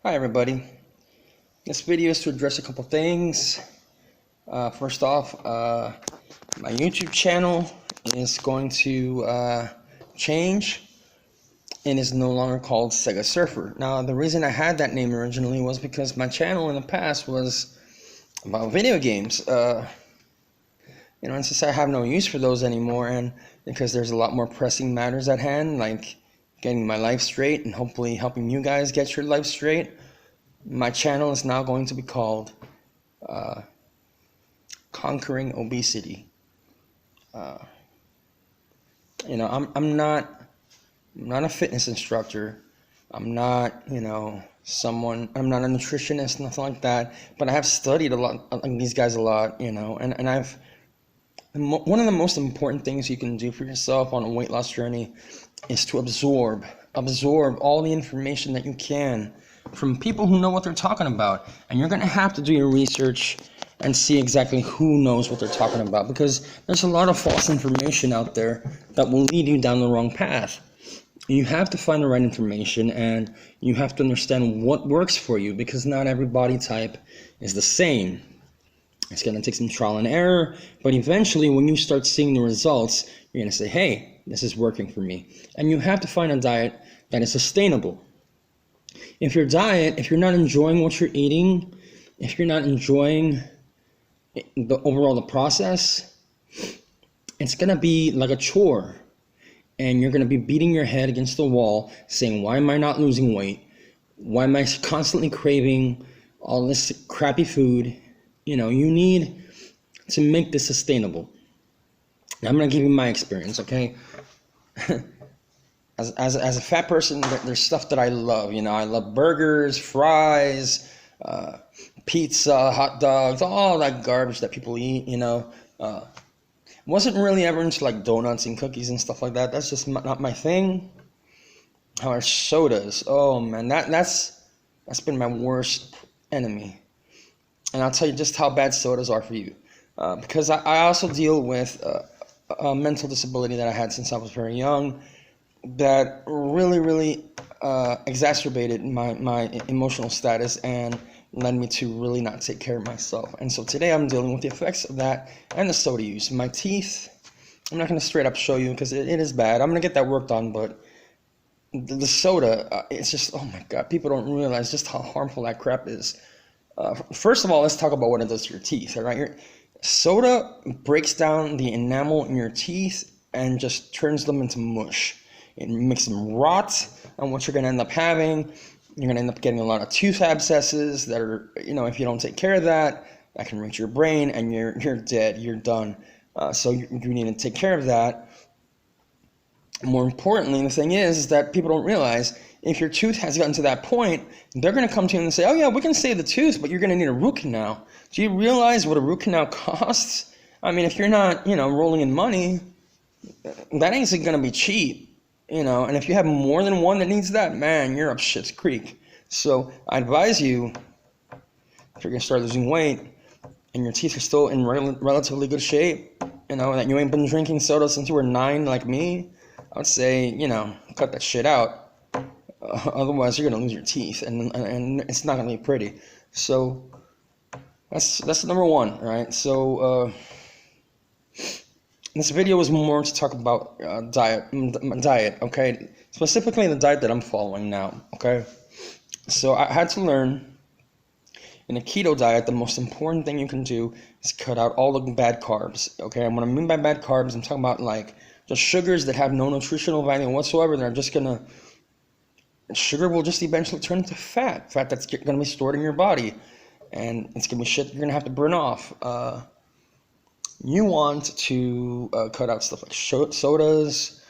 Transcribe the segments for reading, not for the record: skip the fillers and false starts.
Hi everybody. This video is to address a couple things. First off, my YouTube channel is going to change and is no longer called Sega Surfer. Now, the reason I had that name originally was because my channel in the past was about video games. And since I have no use for those anymore, and because there's a lot more pressing matters at hand, like getting my life straight and hopefully helping you guys get your life straight, my channel is now going to be called Conquering Obesity. I'm not a fitness instructor. I'm not, I'm not a nutritionist, nothing like that. But I have studied a lot, like these guys a lot, and one of the most important things you can do for yourself on a weight loss journey is to absorb all the information that you can from people who know what they're talking about. And you're going to have to do your research and see exactly who knows what they're talking about, because there's a lot of false information out there that will lead you down the wrong path. You have to find the right information, and you have to understand what works for you, because not every body type is the same. It's going to take some trial and error, but eventually when you start seeing the results, you're going to say, hey, this is working for me. And you have to find a diet that is sustainable. If you're not enjoying what you're eating, if you're not enjoying the process, it's going to be like a chore. And you're going to be beating your head against the wall saying, why am I not losing weight? Why am I constantly craving all this crappy food? You need to make this sustainable. Now, I'm going to give you my experience, okay? As a fat person, there's stuff that I love. I love burgers, fries, pizza, hot dogs, all that garbage that people eat, Wasn't really ever into like donuts and cookies and stuff like that. That's just not my thing. However, sodas, oh man, that's been my worst enemy. And I'll tell you just how bad sodas are for you. Because I also deal with a mental disability that I had since I was very young that really, really exacerbated my emotional status and led me to really not take care of myself. And so today I'm dealing with the effects of that and the soda use. My teeth, I'm not going to straight up show you because it is bad. I'm going to get that worked on, but the soda, it's just, oh my God, people don't realize just how harmful that crap is. First of all, let's talk about what it does to your teeth. All right, soda breaks down the enamel in your teeth and just turns them into mush. It makes them rot, and what you're going to end up having, you're going to end up getting a lot of tooth abscesses that are, if you don't take care of that can reach your brain, and you're dead, you're done. So you need to take care of that. More importantly, the thing is that people don't realize, if your tooth has gotten to that point, they're going to come to you and say, oh yeah, we can save the tooth, but you're going to need a root canal. Do you realize what a root canal costs? I mean, if you're not, rolling in money, that ain't going to be cheap, and if you have more than one that needs that, man, you're up shit's creek. So I advise you, if you're going to start losing weight and your teeth are still in relatively good shape, that you ain't been drinking soda since you were 9 like me, I would say, cut that shit out. Otherwise, you're going to lose your teeth, and it's not going to be pretty. So that's number one, right? So this video is more to talk about diet, okay? Specifically the diet that I'm following now, okay? So I had to learn, in a keto diet, the most important thing you can do is cut out all the bad carbs, okay? And what I mean by bad carbs, I'm talking about like just sugars that have no nutritional value whatsoever. They're just gonna, sugar will just eventually turn into fat that's gonna be stored in your body, and it's gonna be shit you're gonna have to burn off. You want to cut out stuff like sodas,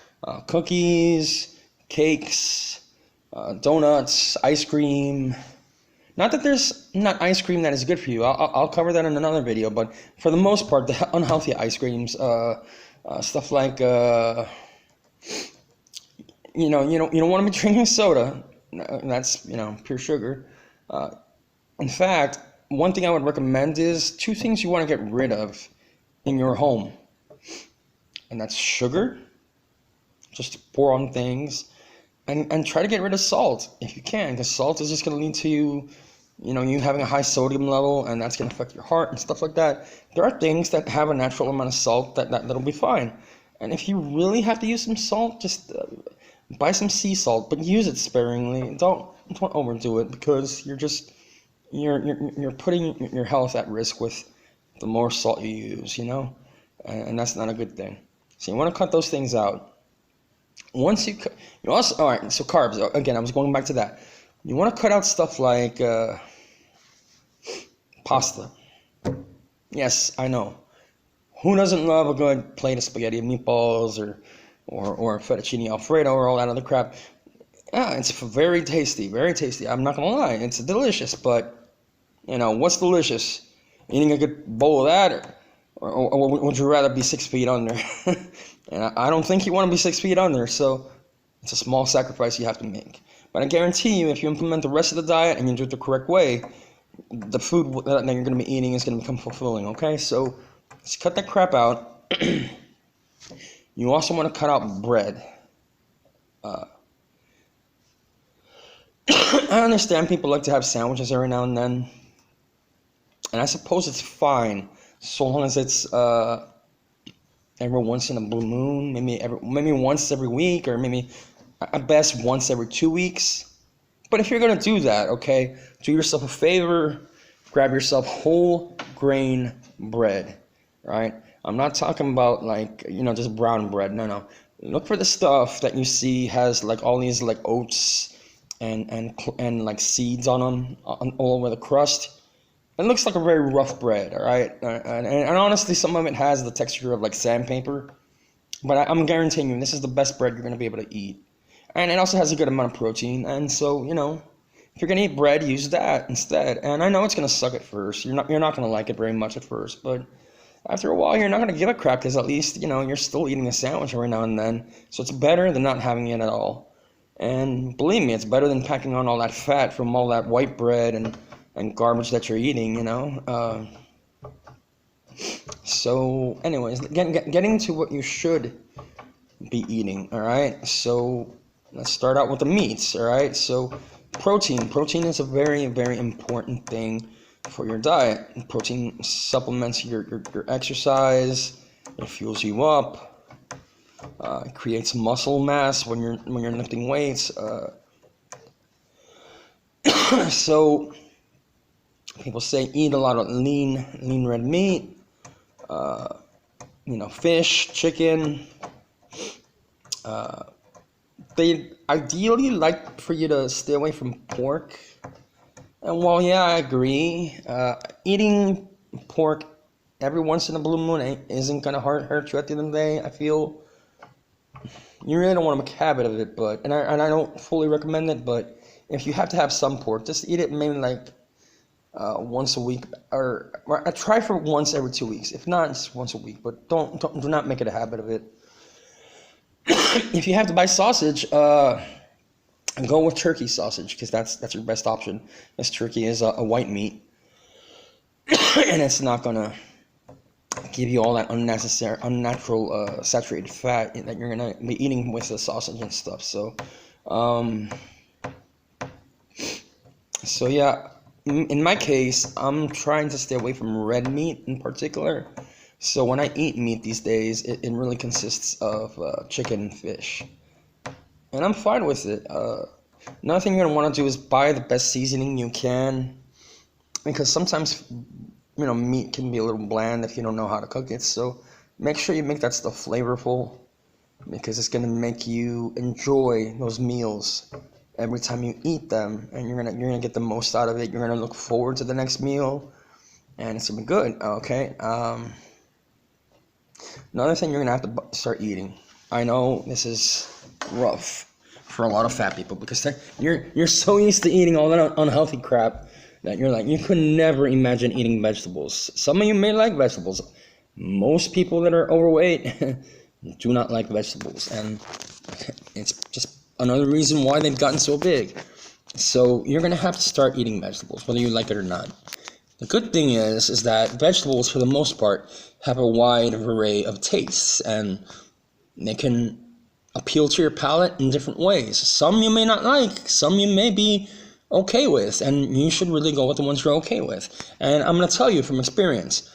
cookies, cakes, donuts, ice cream. Not that there's not ice cream that is good for you. I'll cover that in another video. But for the most part, the unhealthy ice creams, stuff like you don't want to be drinking soda. That's pure sugar. In fact, one thing I would recommend is 2 things you want to get rid of in your home, and that's sugar, just to pour on things, and try to get rid of salt if you can, because salt is just going to lead to you having a high sodium level, and that's going to affect your heart and stuff like that. There are things that have a natural amount of salt that'll be fine. And if you really have to use some salt, just buy some sea salt, but use it sparingly. Don't overdo it, because you're putting your health at risk with the more salt you use, and that's not a good thing. So you want to cut those things out. Once you also, all right, so carbs, again, I was going back to that. You want to cut out stuff like pasta. Yes, I know. Who doesn't love a good plate of spaghetti and meatballs or fettuccine alfredo or all that other crap? Yeah, it's very tasty, very tasty. I'm not gonna lie, it's delicious. But what's delicious? Eating a good bowl of that, or would you rather be 6 feet under? And I don't think you want to be 6 feet under, so it's a small sacrifice you have to make. But I guarantee you, if you implement the rest of the diet and you do it the correct way, the food that you're going to be eating is going to become fulfilling, okay? So let's cut that crap out. You also want to cut out bread. I understand people like to have sandwiches every now and then, and I suppose it's fine, so long as it's every once in a blue moon, maybe once every week, or maybe at best once every 2 weeks. But if you're gonna do that, okay, do yourself a favor, grab yourself whole grain bread, right? I'm not talking about just brown bread. No. Look for the stuff that you see has like all these like oats and like seeds on them all over the crust. It looks like a very rough bread, all right? And honestly, some of it has the texture of like sandpaper. But I'm guaranteeing you, this is the best bread you're going to be able to eat. And it also has a good amount of protein. And so, if you're going to eat bread, use that instead. And I know it's going to suck at first. You're not going to like it very much at first. But after a while, you're not going to give a crap, because at least, you're still eating a sandwich every now and then. So it's better than not having it at all. And believe me, it's better than packing on all that fat from all that white bread and garbage that you're eating, So anyways, getting to what you should be eating, all right? So let's start out with the meats, all right? So protein is a very, very important thing for your diet. Protein supplements your exercise. It fuels you up. It creates muscle mass when you're lifting weights. So people say eat a lot of lean red meat, fish, chicken. They ideally like for you to stay away from pork. And while I agree, eating pork every once in a blue moon isn't gonna hurt you at the end of the day. I feel you really don't want to make a habit of it, and I don't fully recommend it. But if you have to have some pork, just eat it maybe like once a week, or I try for once every 2 weeks. If not, it's once a week. But do not make it a habit of it. If you have to buy sausage, go with turkey sausage, because that's your best option. This turkey is a white meat, and it's not gonna give you all that unnatural saturated fat that you're gonna be eating with the sausage and stuff. So yeah. In my case, I'm trying to stay away from red meat in particular. So when I eat meat these days, it really consists of chicken and fish. And I'm fine with it. Another thing you're going to want to do is buy the best seasoning you can. Because sometimes, meat can be a little bland if you don't know how to cook it. So make sure you make that stuff flavorful, because it's going to make you enjoy those meals every time you eat them, and you're gonna get the most out of it. You're gonna look forward to the next meal, and it's gonna be good. Okay. Another thing you're gonna have to start eating. I know this is rough for a lot of fat people, because you're so used to eating all that unhealthy crap that you're like, you could never imagine eating vegetables. Some of you may like vegetables. Most people that are overweight do not like vegetables, and it's just another reason why they've gotten so big. So you're going to have to start eating vegetables, whether you like it or not. The good thing is that vegetables, for the most part, have a wide array of tastes, and they can appeal to your palate in different ways. Some you may not like, some you may be okay with, and you should really go with the ones you're okay with. And I'm going to tell you from experience,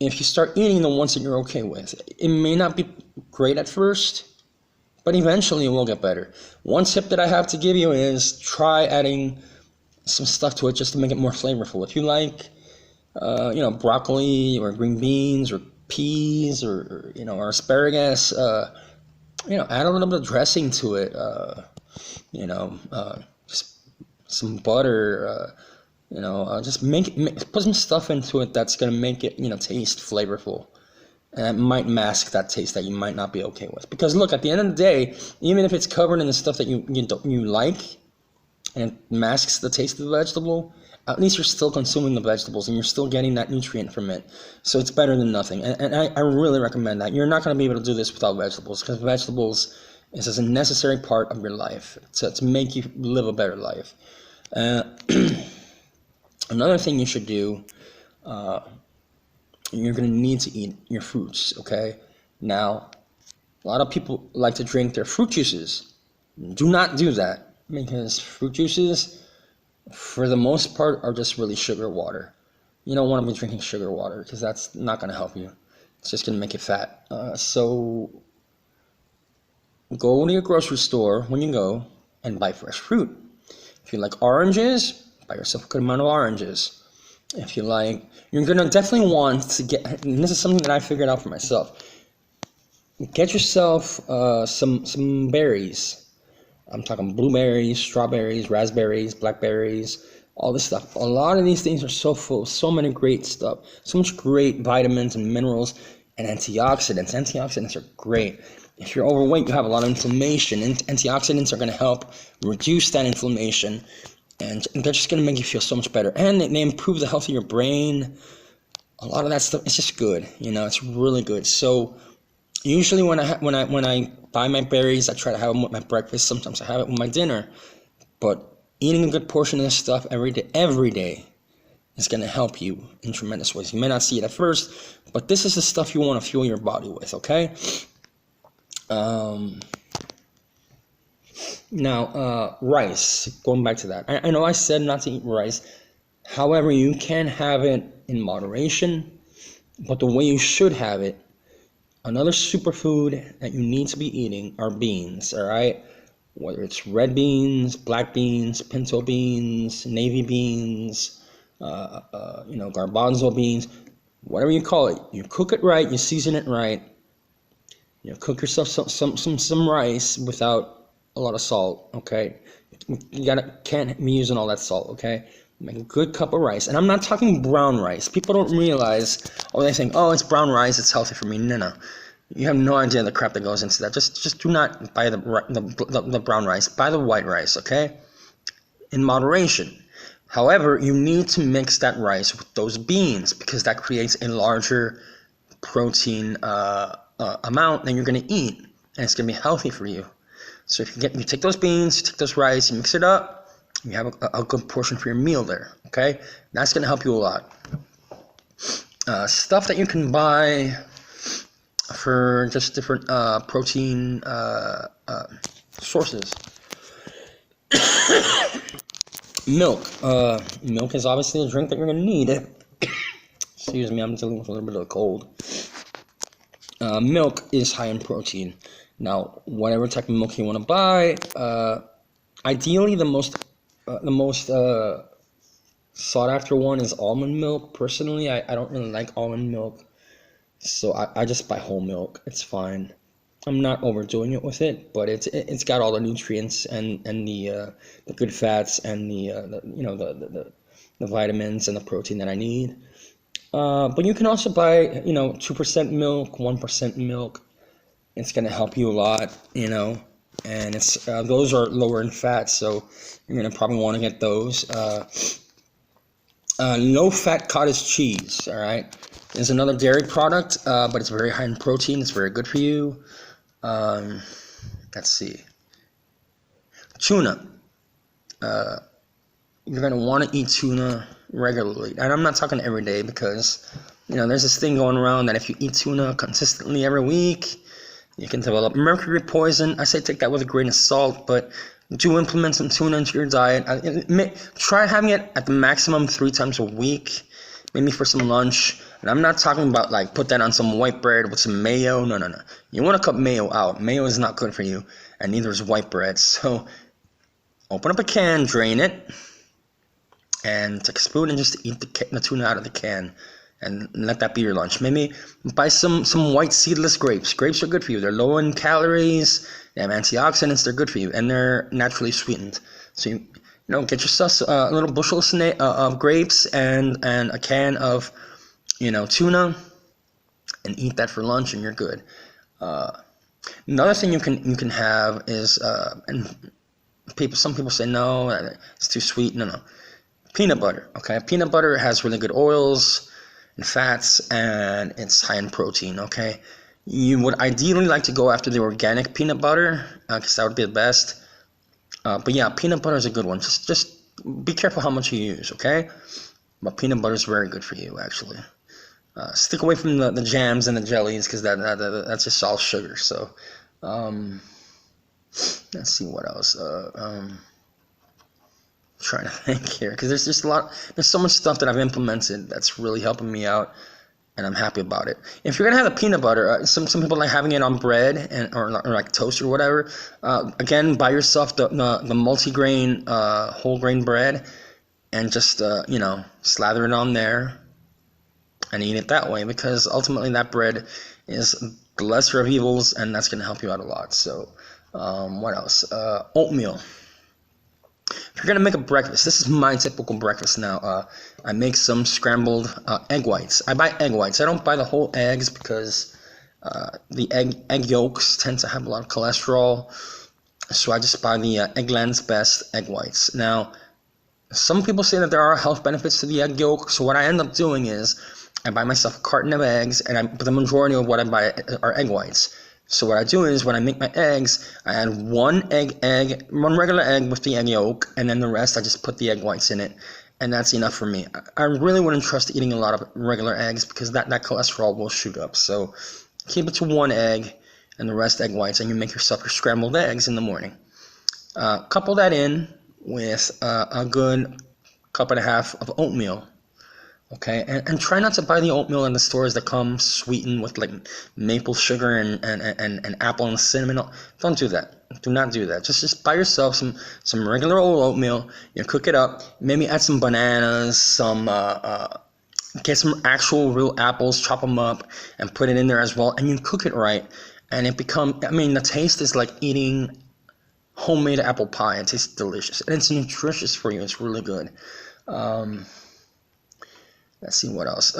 if you start eating the ones that you're okay with, it may not be great at first, but eventually it will get better. One tip that I have to give you is try adding some stuff to it just to make it more flavorful. If you like, broccoli or green beans or peas or asparagus, add a little bit of dressing to it. Just some butter. Just put some stuff into it that's gonna make it taste flavorful, and it might mask that taste that you might not be okay with. Because look, at the end of the day, even if it's covered in the stuff that you like, and it masks the taste of the vegetable, at least you're still consuming the vegetables and you're still getting that nutrient from it. So it's better than nothing. And I really recommend that. You're not going to be able to do this without vegetables, because vegetables is just a necessary part of your life to make you live a better life. Another thing you should do, you're going to need to eat your fruits, okay? Now, a lot of people like to drink their fruit juices. Do not do that, because fruit juices, for the most part, are just really sugar water. You don't want to be drinking sugar water, because that's not going to help you. It's just going to make you fat. So go to your grocery store when you go and buy fresh fruit. If you like oranges, buy yourself a good amount of oranges. If you like, you're going to definitely want to get, and this is something that I figured out for myself, get yourself some berries. I'm talking blueberries, strawberries, raspberries, blackberries, all this stuff. A lot of these things are so full of so many great stuff, so much great vitamins and minerals and antioxidants. Antioxidants are great. If you're overweight, you have a lot of inflammation, and antioxidants are going to help reduce that inflammation, and they're just going to make you feel so much better. And they improve the health of your brain. A lot of that stuff, it's just good. It's really good. So usually when I buy my berries, I try to have them with my breakfast. Sometimes I have it with my dinner. But eating a good portion of this stuff every day is going to help you in tremendous ways. You may not see it at first, but this is the stuff you want to fuel your body with, okay? Now, rice, going back to that. I know I said not to eat rice. However, you can have it in moderation, but the way you should have it, another superfood that you need to be eating are beans, all right? Whether it's red beans, black beans, pinto beans, navy beans, garbanzo beans, whatever you call it. You cook it right, you season it right. Cook yourself some rice without a lot of salt, okay? Can't be using all that salt, okay? Make a good cup of rice. And I'm not talking brown rice. People don't realize, they think, it's brown rice, it's healthy for me. No. You have no idea the crap that goes into that. Just do not buy the brown rice. Buy the white rice, okay? In moderation. However, you need to mix that rice with those beans, because that creates a larger protein amount than you're going to eat, and it's going to be healthy for you. So if you take those beans, you take those rice, you mix it up, you have a good portion for your meal there, okay? That's going to help you a lot. Stuff that you can buy for just different protein sources. Milk. Milk is obviously a drink that you're going to need. Excuse me, I'm dealing with a little bit of a cold. Milk is high in protein. Now, whatever type of milk you want to buy, ideally the most sought after one is almond milk. Personally, I don't really like almond milk, so I just buy whole milk. It's fine. I'm not overdoing it with it, but it's got all the nutrients and the good fats and the vitamins and the protein that I need. But you can also buy 2% milk, 1% milk. It's going to help you a lot, and it's those are lower in fat, so you're going to probably want to get those. Low-fat cottage cheese, all right, is another dairy product, but it's very high in protein. It's very good for you. Let's see. Tuna. You're going to want to eat tuna regularly. And I'm not talking every day, because, there's this thing going around that if you eat tuna consistently every week, You can develop mercury poison. I say take that with a grain of salt, but do implement some tuna into your diet. Try having it at the maximum 3 times a week, maybe for some lunch. And I'm not talking about like put that on some white bread with some mayo. No. You want to cut mayo out. Mayo is not good for you, and neither is white bread. So open up a can, drain it, and take a spoon and just eat the tuna out of the can. And let that be your lunch. Maybe buy some white seedless grapes. Grapes are good for you. They're low in calories. They have antioxidants. They're good for you, and they're naturally sweetened. So you get yourself a little bushel of grapes and a can of tuna, and eat that for lunch, and you're good. Another thing you can have is and some people say no, it's too sweet. No. Peanut butter. Okay, peanut butter has really good oils and fats, and it's high in protein. Okay, you would ideally like to go after the organic peanut butter, because that would be the best. But yeah, peanut butter is a good one. Just be careful how much you use. Okay, but peanut butter is very good for you, actually. Stick away from the jams and the jellies, because that's just all sugar. So let's see what else. Trying to think here, because there's so much stuff that I've implemented that's really helping me out, and I'm happy about it. If you're gonna have the peanut butter, some people like having it on bread or like toast or whatever. Again, buy yourself the multigrain whole grain bread, and just slather it on there and eat it that way, because ultimately that bread is the lesser of evils, and that's gonna help you out a lot. So what else? Oatmeal. If you're going to make a breakfast, this is my typical breakfast now. I make some scrambled egg whites. I buy egg whites. I don't buy the whole eggs, because the egg yolks tend to have a lot of cholesterol. So I just buy the Eggland's Best egg whites. Now, some people say that there are health benefits to the egg yolk. So what I end up doing is I buy myself a carton of eggs, but the majority of what I buy are egg whites. So what I do is when I make my eggs, I add one regular egg with the egg yolk, and then the rest I just put the egg whites in it, and that's enough for me. I really wouldn't trust eating a lot of regular eggs, because that cholesterol will shoot up. So keep it to one egg and the rest egg whites, and you make yourself your scrambled eggs in the morning. Couple that in with a good cup and a half of oatmeal. Okay, and try not to buy the oatmeal in the stores that come sweetened with like maple sugar and apple and cinnamon. Don't do that. Do not do that. Just buy yourself some regular old oatmeal. Cook it up. Maybe add some bananas, get some actual real apples, chop them up, and put it in there as well. And you cook it right, and the taste is like eating homemade apple pie. It tastes delicious, and it's nutritious for you. It's really good. Let's see what else.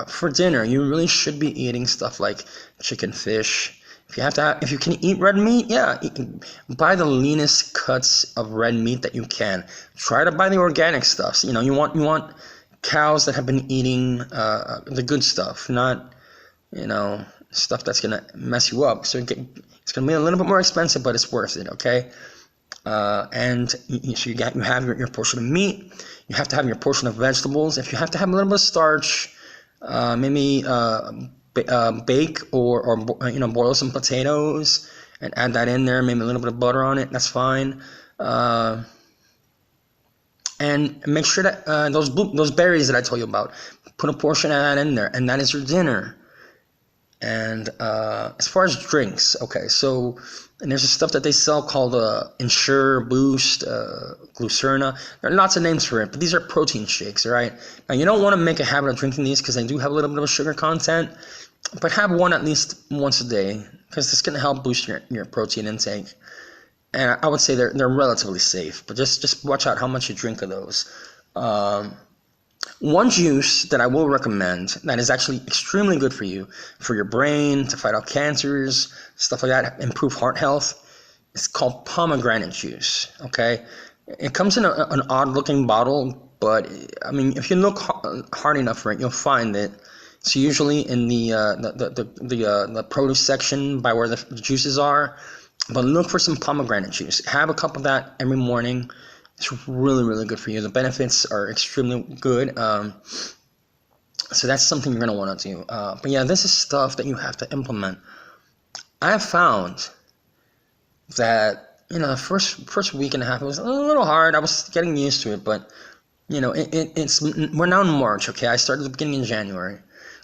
For dinner, you really should be eating stuff like chicken, fish. If you can eat red meat, buy the leanest cuts of red meat that you can. Try to buy the organic stuff. You want cows that have been eating the good stuff, not stuff that's gonna mess you up. So it's gonna be a little bit more expensive, but it's worth it. Okay. And so you have your portion of meat. You have to have your portion of vegetables. If you have to have a little bit of starch, maybe bake or boil some potatoes and add that in there. Maybe a little bit of butter on it. That's fine. And make sure that those berries that I told you about, put a portion of that in there, and that is your dinner. And as far as drinks, okay, so and there's a stuff that they sell called Ensure, Boost, Glucerna. There are lots of names for it, but these are protein shakes, all right? Now, you don't want to make a habit of drinking these, because they do have a little bit of sugar content, but have one at least once a day, because it's going to help boost your protein intake. And I would say they're relatively safe, but just watch out how much you drink of those. One juice that I will recommend that is actually extremely good for you, for your brain, to fight off cancers, stuff like that, improve heart health, it's called pomegranate juice, okay? It comes in an odd-looking bottle, but, if you look hard enough for it, you'll find that it's usually in the produce section by where the juices are, but look for some pomegranate juice. Have a cup of that every morning. It's really, really good for you. The benefits are extremely good. So that's something you're going to want to do. But yeah, this is stuff that you have to implement. I have found that, the first week and a half, it was a little hard. I was getting used to it, but it's we're now in March. Okay, I started at the beginning in January.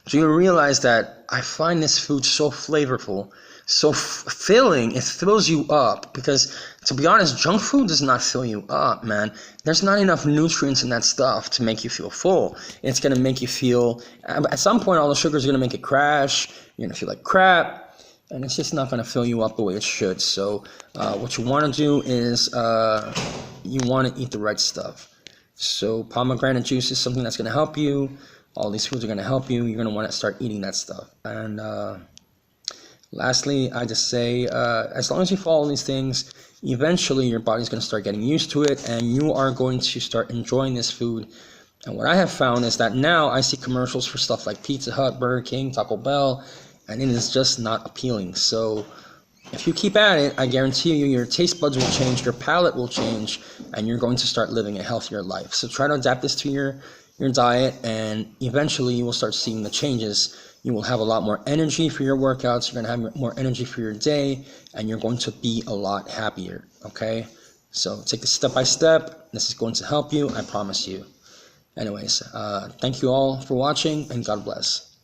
So you realize that I find this food so flavorful, so filling. It fills you up because, to be honest, junk food does not fill you up, man. There's not enough nutrients in that stuff to make you feel full. It's gonna make you feel. At some point, all the sugar is gonna make it crash. You're gonna feel like crap, and it's just not gonna fill you up the way it should. So, what you want to do is you want to eat the right stuff. So pomegranate juice is something that's going to help you. All these foods are going to help you. You're going to want to start eating that stuff. And lastly, I just say, as long as you follow these things, eventually your body's going to start getting used to it, and you are going to start enjoying this food. And what I have found is that now I see commercials for stuff like Pizza Hut, Burger King, Taco Bell, and it is just not appealing. So if you keep at it, I guarantee you your taste buds will change, your palate will change, and you're going to start living a healthier life. So try to adapt this to your diet, and eventually you will start seeing the changes. You will have a lot more energy for your workouts, you're going to have more energy for your day, and you're going to be a lot happier, okay? So take this step by step. This is going to help you, I promise you. Anyways, thank you all for watching, and God bless.